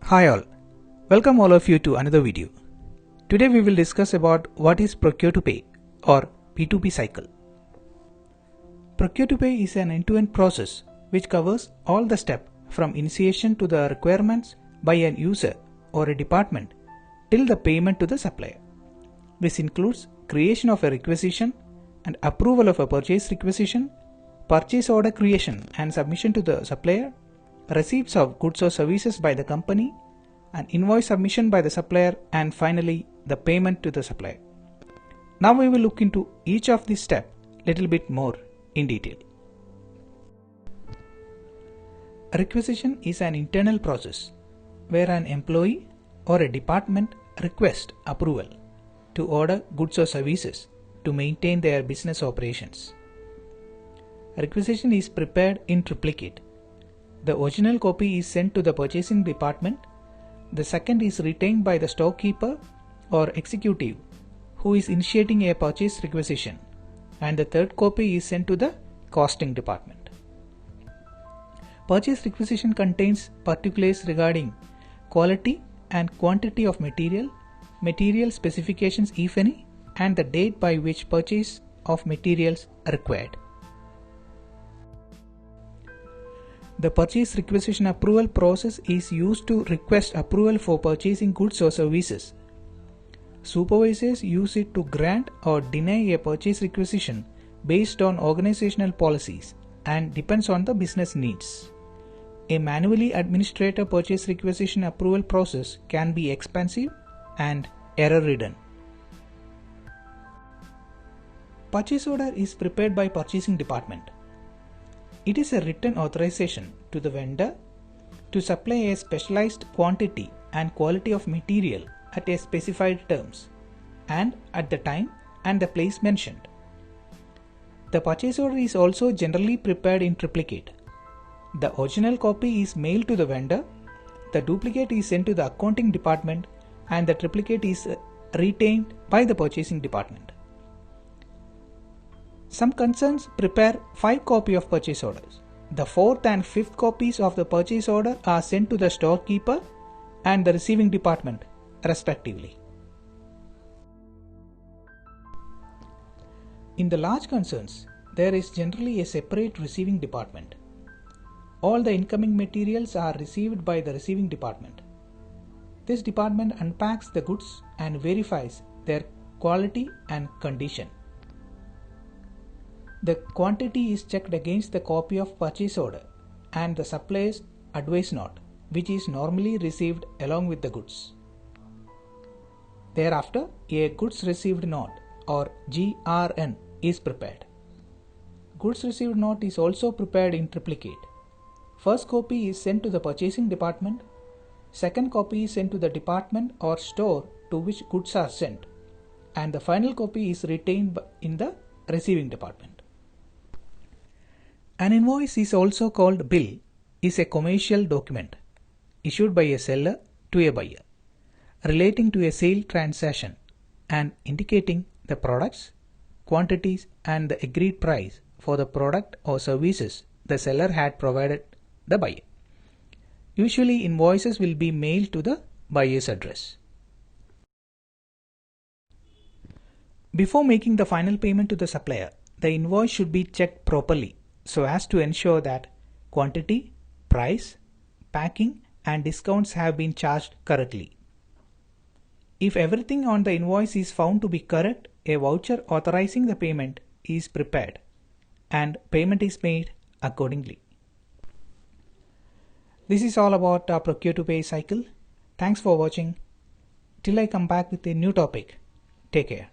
Hi all, welcome all of you to another video. Today we will discuss about what is procure to pay or P2P cycle. Procure to pay is an end-to-end process which covers all the steps from initiation to the requirements by an user or a department till the payment to the supplier. This includes creation of a requisition and approval of a purchase requisition, purchase order creation and submission to the supplier, receipts of goods or services by the company, an invoice submission by the supplier, and finally the payment to the supplier. Now we will look into each of these steps little bit more in detail. A requisition is an internal process where an employee or a department requests approval to order goods or services to maintain their business operations. A requisition is prepared in triplicate. The original copy is sent to the purchasing department, the second is retained by the storekeeper or executive who is initiating a purchase requisition, and the third copy is sent to the costing department. Purchase requisition contains particulars regarding quality and quantity of material, material specifications if any, and the date by which purchase of materials are required. The purchase requisition approval process is used to request approval for purchasing goods or services. Supervisors use it to grant or deny a purchase requisition based on organizational policies and depends on the business needs. A manually administered purchase requisition approval process can be expensive and error-ridden. Purchase order is prepared by purchasing department. It is a written authorization to the vendor to supply a specialized quantity and quality of material at a specified terms and at the time and the place mentioned. The purchase order is also generally prepared in triplicate. The original copy is mailed to the vendor, the duplicate is sent to the accounting department, and the triplicate is retained by the purchasing department. Some concerns prepare 5 copies of purchase orders. The 4th and 5th copies of the purchase order are sent to the storekeeper and the receiving department, respectively. In the large concerns, there is generally a separate receiving department. All the incoming materials are received by the receiving department. This department unpacks the goods and verifies their quality and condition. The quantity is checked against the copy of purchase order and the supplier's advice note, which is normally received along with the goods. Thereafter, a goods received note or GRN is prepared. Goods received note is also prepared in triplicate. First copy is sent to the purchasing department, second copy is sent to the department or store to which goods are sent, and the final copy is retained in the receiving department. An invoice is also called bill, is a commercial document issued by a seller to a buyer relating to a sale transaction and indicating the products, quantities and the agreed price for the product or services the seller had provided the buyer. Usually invoices will be mailed to the buyer's address. Before making the final payment to the supplier, the invoice should be checked properly so as to ensure that quantity, price, packing and discounts have been charged correctly. If everything on the invoice is found to be correct, a voucher authorizing the payment is prepared and payment is made accordingly. This is all about our procure to pay cycle. Thanks for watching. Till I come back with a new topic. Take care.